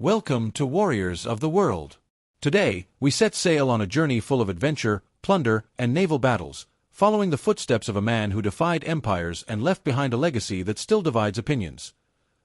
Welcome to Warriors of the World. Today, we set sail on a journey full of adventure, plunder, and naval battles, following the footsteps of a man who defied empires and left behind a legacy that still divides opinions.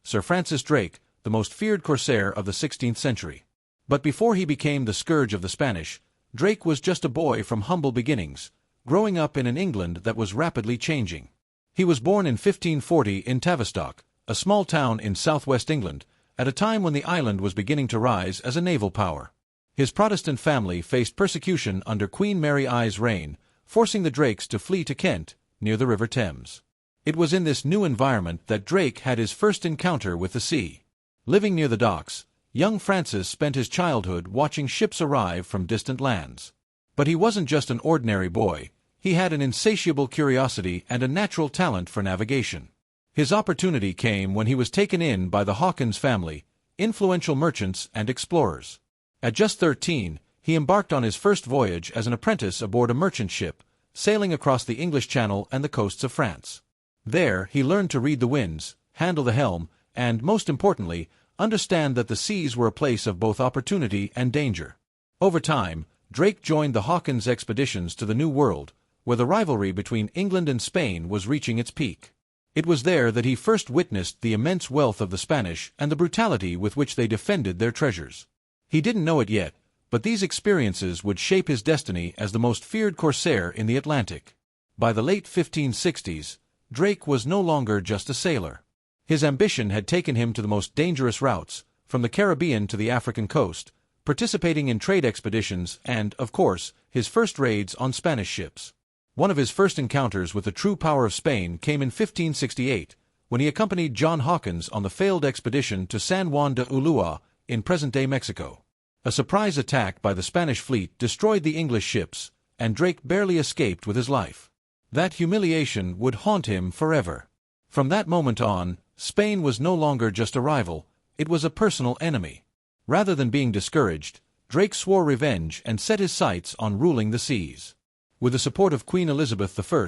Sir Francis Drake, the most feared corsair of the 16th century. But before he became the scourge of the Spanish, Drake was just a boy from humble beginnings, growing up in an England that was rapidly changing. He was born in 1540 in Tavistock, a small town in southwest England, at a time when the island was beginning to rise as a naval power. His Protestant family faced persecution under Queen Mary I's reign, forcing the Drakes to flee to Kent, near the River Thames. It was in this new environment that Drake had his first encounter with the sea. Living near the docks, young Francis spent his childhood watching ships arrive from distant lands. But he wasn't just an ordinary boy, he had an insatiable curiosity and a natural talent for navigation. His opportunity came when he was taken in by the Hawkins family, influential merchants and explorers. At just 13, he embarked on his first voyage as an apprentice aboard a merchant ship, sailing across the English Channel and the coasts of France. There, he learned to read the winds, handle the helm, and, most importantly, understand that the seas were a place of both opportunity and danger. Over time, Drake joined the Hawkins expeditions to the New World, where the rivalry between England and Spain was reaching its peak. It was there that he first witnessed the immense wealth of the Spanish and the brutality with which they defended their treasures. He didn't know it yet, but these experiences would shape his destiny as the most feared corsair in the Atlantic. By the late 1560s, Drake was no longer just a sailor. His ambition had taken him to the most dangerous routes, from the Caribbean to the African coast, participating in trade expeditions and, of course, his first raids on Spanish ships. One of his first encounters with the true power of Spain came in 1568, when he accompanied John Hawkins on the failed expedition to San Juan de Ulua in present-day Mexico. A surprise attack by the Spanish fleet destroyed the English ships, and Drake barely escaped with his life. That humiliation would haunt him forever. From that moment on, Spain was no longer just a rival, it was a personal enemy. Rather than being discouraged, Drake swore revenge and set his sights on ruling the seas. With the support of Queen Elizabeth I,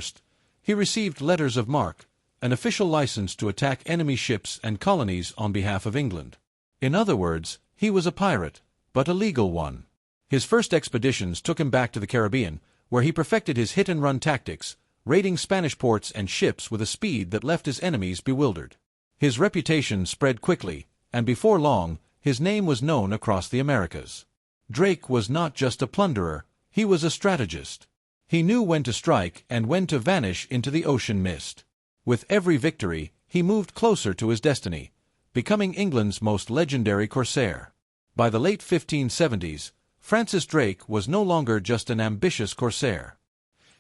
he received letters of marque, an official license to attack enemy ships and colonies on behalf of England. In other words, he was a pirate, but a legal one. His first expeditions took him back to the Caribbean, where he perfected his hit-and-run tactics, raiding Spanish ports and ships with a speed that left his enemies bewildered. His reputation spread quickly, and before long, his name was known across the Americas. Drake was not just a plunderer, he was a strategist. He knew when to strike and when to vanish into the ocean mist. With every victory, he moved closer to his destiny, becoming England's most legendary corsair. By the late 1570s, Francis Drake was no longer just an ambitious corsair.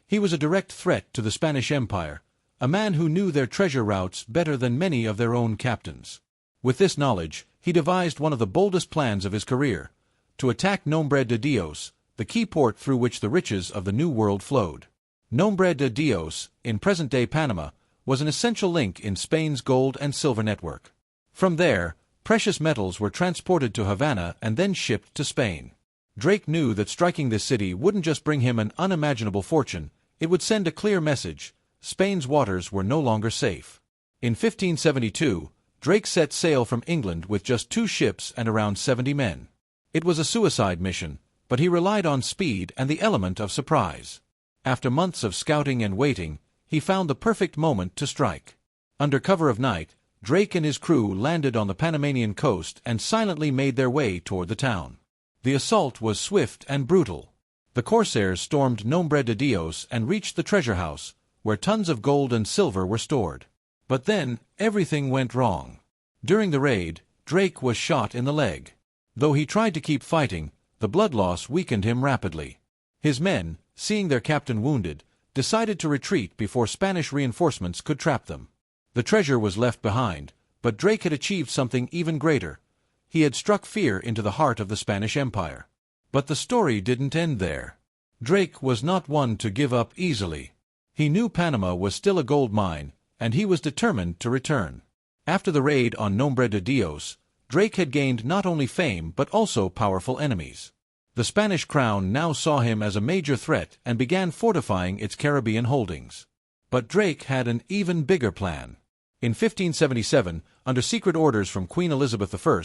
He was a direct threat to the Spanish Empire, a man who knew their treasure routes better than many of their own captains. With this knowledge, he devised one of the boldest plans of his career, to attack Nombre de Dios, the key port through which the riches of the New World flowed. Nombre de Dios, in present-day Panama, was an essential link in Spain's gold and silver network. From there, precious metals were transported to Havana and then shipped to Spain. Drake knew that striking this city wouldn't just bring him an unimaginable fortune, it would send a clear message: Spain's waters were no longer safe. In 1572, Drake set sail from England with just 2 ships and around 70 men. It was a suicide mission, but he relied on speed and the element of surprise. After months of scouting and waiting, he found the perfect moment to strike. Under cover of night, Drake and his crew landed on the Panamanian coast and silently made their way toward the town. The assault was swift and brutal. The corsairs stormed Nombre de Dios and reached the treasure house, where tons of gold and silver were stored. But then, everything went wrong. During the raid, Drake was shot in the leg. Though he tried to keep fighting, the blood loss weakened him rapidly. His men, seeing their captain wounded, decided to retreat before Spanish reinforcements could trap them. The treasure was left behind, but Drake had achieved something even greater. He had struck fear into the heart of the Spanish Empire. But the story didn't end there. Drake was not one to give up easily. He knew Panama was still a gold mine, and he was determined to return. After the raid on Nombre de Dios, Drake had gained not only fame but also powerful enemies. The Spanish crown now saw him as a major threat and began fortifying its Caribbean holdings. But Drake had an even bigger plan. In 1577, under secret orders from Queen Elizabeth I,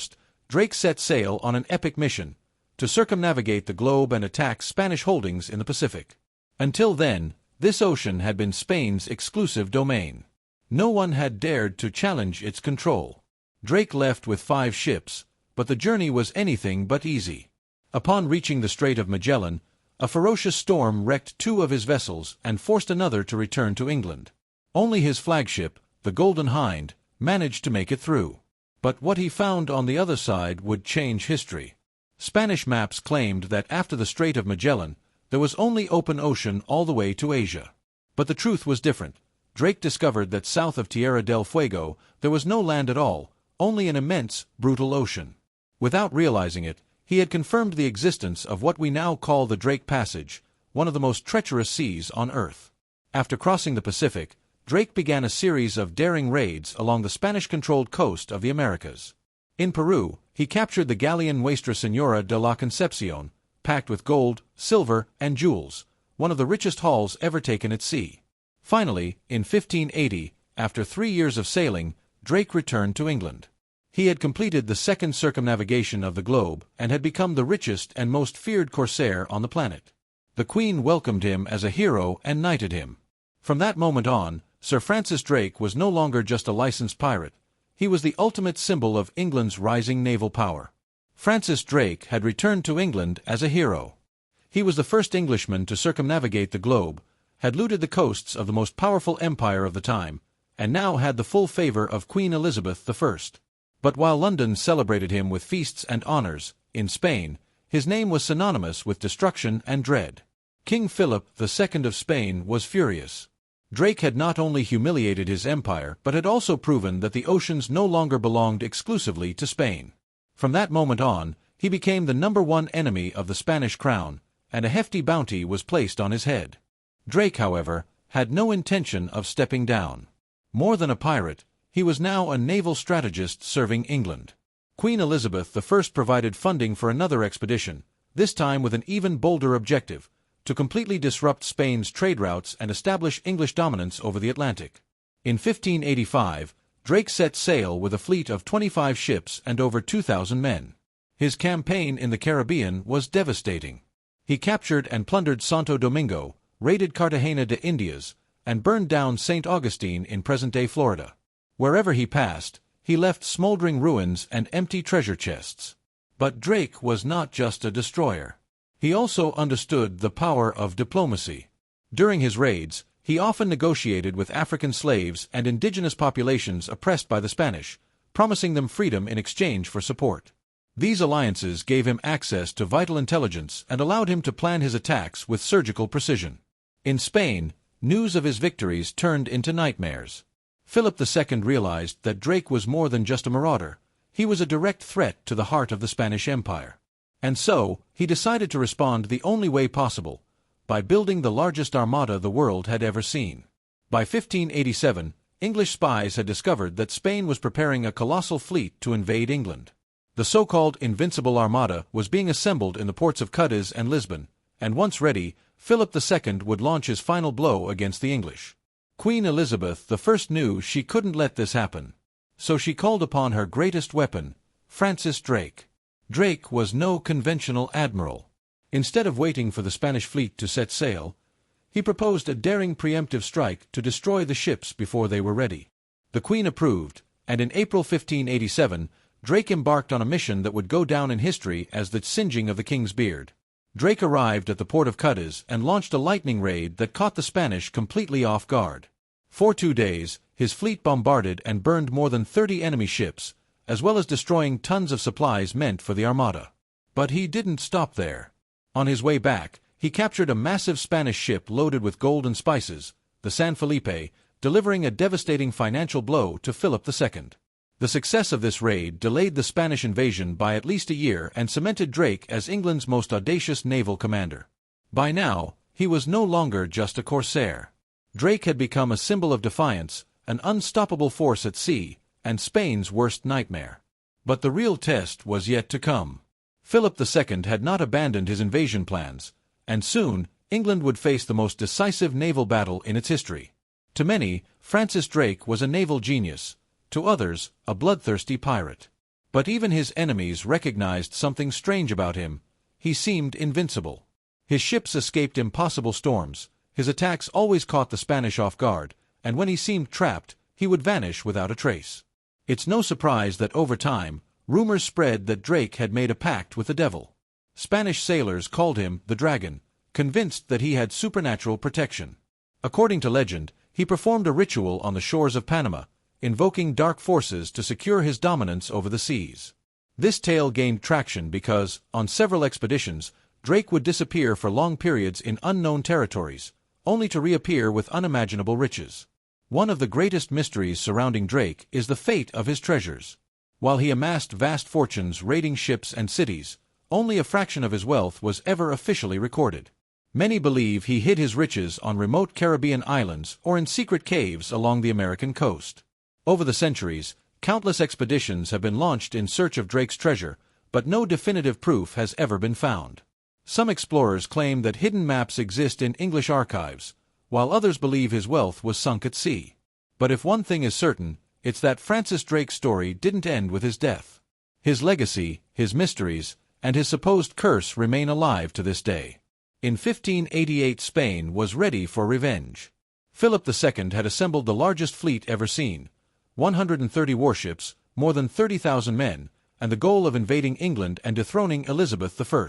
Drake set sail on an epic mission to circumnavigate the globe and attack Spanish holdings in the Pacific. Until then, this ocean had been Spain's exclusive domain. No one had dared to challenge its control. Drake left with 5 ships, but the journey was anything but easy. Upon reaching the Strait of Magellan, a ferocious storm wrecked 2 of his vessels and forced another to return to England. Only his flagship, the Golden Hind, managed to make it through. But what he found on the other side would change history. Spanish maps claimed that after the Strait of Magellan, there was only open ocean all the way to Asia. But the truth was different. Drake discovered that south of Tierra del Fuego, there was no land at all, only an immense, brutal ocean. Without realizing it, he had confirmed the existence of what we now call the Drake Passage, one of the most treacherous seas on Earth. After crossing the Pacific, Drake began a series of daring raids along the Spanish-controlled coast of the Americas. In Peru, he captured the galleon Nuestra Señora de la Concepción, packed with gold, silver, and jewels, one of the richest hauls ever taken at sea. Finally, in 1580, after 3 years of sailing, Drake returned to England. He had completed the second circumnavigation of the globe and had become the richest and most feared corsair on the planet. The Queen welcomed him as a hero and knighted him. From that moment on, Sir Francis Drake was no longer just a licensed pirate. He was the ultimate symbol of England's rising naval power. Francis Drake had returned to England as a hero. He was the first Englishman to circumnavigate the globe, had looted the coasts of the most powerful empire of the time, and now had the full favor of Queen Elizabeth I. But while London celebrated him with feasts and honors, in Spain, his name was synonymous with destruction and dread. King Philip II of Spain was furious. Drake had not only humiliated his empire but had also proven that the oceans no longer belonged exclusively to Spain. From that moment on, he became the #1 enemy of the Spanish crown, and a hefty bounty was placed on his head. Drake, however, had no intention of stepping down. More than a pirate, he was now a naval strategist serving England. Queen Elizabeth I provided funding for another expedition, this time with an even bolder objective: to completely disrupt Spain's trade routes and establish English dominance over the Atlantic. In 1585, Drake set sail with a fleet of 25 ships and over 2,000 men. His campaign in the Caribbean was devastating. He captured and plundered Santo Domingo, raided Cartagena de Indias, and burned down St. Augustine in present-day Florida. Wherever he passed, he left smoldering ruins and empty treasure chests. But Drake was not just a destroyer. He also understood the power of diplomacy. During his raids, he often negotiated with African slaves and indigenous populations oppressed by the Spanish, promising them freedom in exchange for support. These alliances gave him access to vital intelligence and allowed him to plan his attacks with surgical precision. In Spain, news of his victories turned into nightmares. Philip II realized that Drake was more than just a marauder. He was a direct threat to the heart of the Spanish Empire. And so, he decided to respond the only way possible, by building the largest armada the world had ever seen. By 1587, English spies had discovered that Spain was preparing a colossal fleet to invade England. The so-called Invincible Armada was being assembled in the ports of Cádiz and Lisbon, and once ready, Philip II would launch his final blow against the English. Queen Elizabeth I knew she couldn't let this happen. So she called upon her greatest weapon, Francis Drake. Drake was no conventional admiral. Instead of waiting for the Spanish fleet to set sail, he proposed a daring preemptive strike to destroy the ships before they were ready. The Queen approved, and in April 1587, Drake embarked on a mission that would go down in history as the singeing of the king's beard. Drake arrived at the port of Cádiz and launched a lightning raid that caught the Spanish completely off guard. For 2 days, his fleet bombarded and burned more than 30 enemy ships, as well as destroying tons of supplies meant for the Armada. But he didn't stop there. On his way back, he captured a massive Spanish ship loaded with gold and spices, the San Felipe, delivering a devastating financial blow to Philip II. The success of this raid delayed the Spanish invasion by at least a year and cemented Drake as England's most audacious naval commander. By now, he was no longer just a corsair. Drake had become a symbol of defiance, an unstoppable force at sea, and Spain's worst nightmare. But the real test was yet to come. Philip II had not abandoned his invasion plans, and soon, England would face the most decisive naval battle in its history. To many, Francis Drake was a naval genius. To others, a bloodthirsty pirate. But even his enemies recognized something strange about him. He seemed invincible. His ships escaped impossible storms, his attacks always caught the Spanish off guard, and when he seemed trapped, he would vanish without a trace. It's no surprise that over time, rumors spread that Drake had made a pact with the devil. Spanish sailors called him the Dragon, convinced that he had supernatural protection. According to legend, he performed a ritual on the shores of Panama, invoking dark forces to secure his dominance over the seas. This tale gained traction because, on several expeditions, Drake would disappear for long periods in unknown territories, only to reappear with unimaginable riches. One of the greatest mysteries surrounding Drake is the fate of his treasures. While he amassed vast fortunes raiding ships and cities, only a fraction of his wealth was ever officially recorded. Many believe he hid his riches on remote Caribbean islands or in secret caves along the American coast. Over the centuries, countless expeditions have been launched in search of Drake's treasure, but no definitive proof has ever been found. Some explorers claim that hidden maps exist in English archives, while others believe his wealth was sunk at sea. But if one thing is certain, it's that Francis Drake's story didn't end with his death. His legacy, his mysteries, and his supposed curse remain alive to this day. In 1588 Spain was ready for revenge. Philip II had assembled the largest fleet ever seen, 130 warships, more than 30,000 men, and the goal of invading England and dethroning Elizabeth I.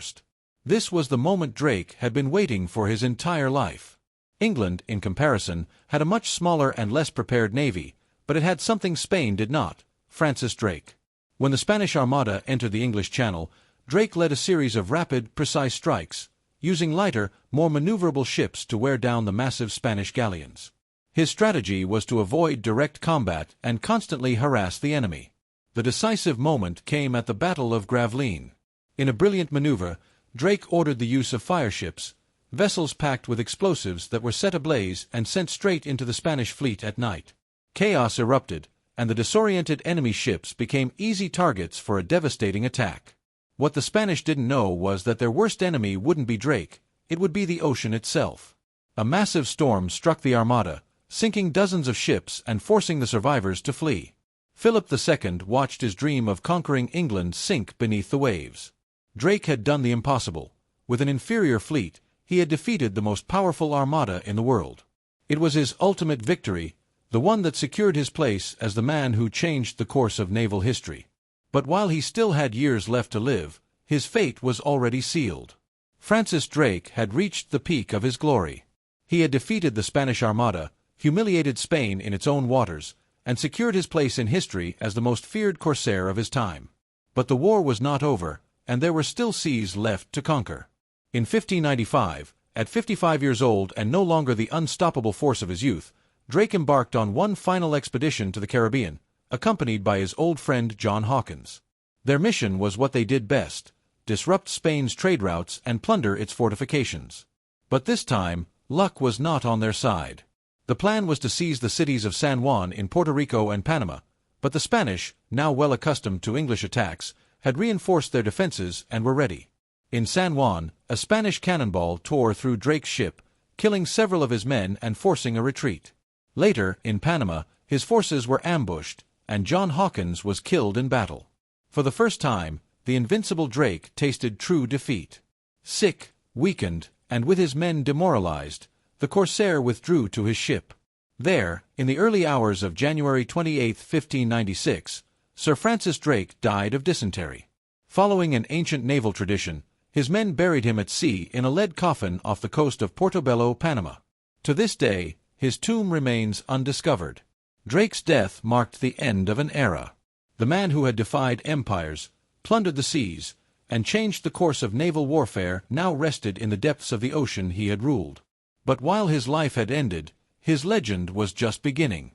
This was the moment Drake had been waiting for his entire life. England, in comparison, had a much smaller and less prepared navy, but it had something Spain did not: Francis Drake. When the Spanish Armada entered the English Channel, Drake led a series of rapid, precise strikes, using lighter, more maneuverable ships to wear down the massive Spanish galleons. His strategy was to avoid direct combat and constantly harass the enemy. The decisive moment came at the Battle of Gravelines. In a brilliant maneuver, Drake ordered the use of fireships, vessels packed with explosives that were set ablaze and sent straight into the Spanish fleet at night. Chaos erupted, and the disoriented enemy ships became easy targets for a devastating attack. What the Spanish didn't know was that their worst enemy wouldn't be Drake, it would be the ocean itself. A massive storm struck the Armada, sinking dozens of ships and forcing the survivors to flee. Philip II watched his dream of conquering England sink beneath the waves. Drake had done the impossible. With an inferior fleet, he had defeated the most powerful armada in the world. It was his ultimate victory, the one that secured his place as the man who changed the course of naval history. But while he still had years left to live, his fate was already sealed. Francis Drake had reached the peak of his glory. He had defeated the Spanish Armada, humiliated Spain in its own waters, and secured his place in history as the most feared corsair of his time. But the war was not over, and there were still seas left to conquer. In 1595, at 55 years old and no longer the unstoppable force of his youth, Drake embarked on one final expedition to the Caribbean, accompanied by his old friend John Hawkins. Their mission was what they did best: disrupt Spain's trade routes and plunder its fortifications. But this time, luck was not on their side. The plan was to seize the cities of San Juan in Puerto Rico and Panama, but the Spanish, now well accustomed to English attacks, had reinforced their defenses and were ready. In San Juan, a Spanish cannonball tore through Drake's ship, killing several of his men and forcing a retreat. Later, in Panama, his forces were ambushed, and John Hawkins was killed in battle. For the first time, the invincible Drake tasted true defeat. Sick, weakened, and with his men demoralized, the corsair withdrew to his ship. There, in the early hours of January 28, 1596, Sir Francis Drake died of dysentery. Following an ancient naval tradition, his men buried him at sea in a lead coffin off the coast of Portobello, Panama. To this day, his tomb remains undiscovered. Drake's death marked the end of an era. The man who had defied empires, plundered the seas, and changed the course of naval warfare now rested in the depths of the ocean he had ruled. But while his life had ended, his legend was just beginning.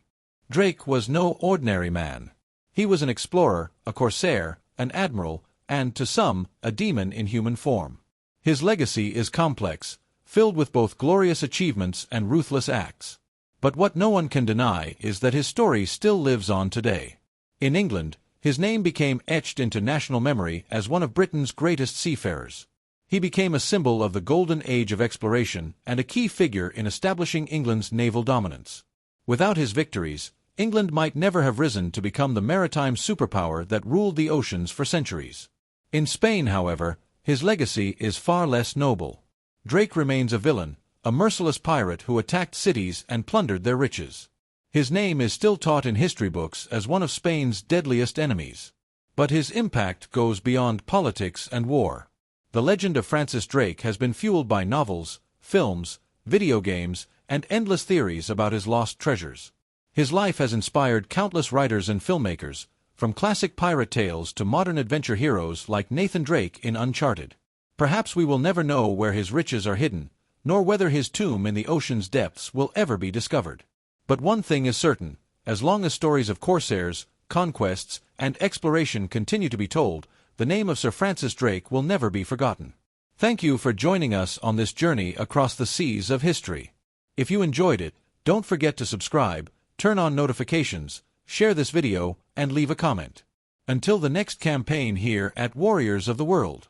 Drake was no ordinary man. He was an explorer, a corsair, an admiral, and, to some, a demon in human form. His legacy is complex, filled with both glorious achievements and ruthless acts. But what no one can deny is that his story still lives on today. In England, his name became etched into national memory as one of Britain's greatest seafarers. He became a symbol of the golden age of exploration and a key figure in establishing England's naval dominance. Without his victories, England might never have risen to become the maritime superpower that ruled the oceans for centuries. In Spain, however, his legacy is far less noble. Drake remains a villain, a merciless pirate who attacked cities and plundered their riches. His name is still taught in history books as one of Spain's deadliest enemies. But his impact goes beyond politics and war. The legend of Francis Drake has been fueled by novels, films, video games, and endless theories about his lost treasures. His life has inspired countless writers and filmmakers, from classic pirate tales to modern adventure heroes like Nathan Drake in Uncharted. Perhaps we will never know where his riches are hidden, nor whether his tomb in the ocean's depths will ever be discovered. But one thing is certain: as long as stories of corsairs, conquests, and exploration continue to be told, the name of Sir Francis Drake will never be forgotten. Thank you for joining us on this journey across the seas of history. If you enjoyed it, don't forget to subscribe, turn on notifications, share this video, and leave a comment. Until the next campaign here at Warriors of the World.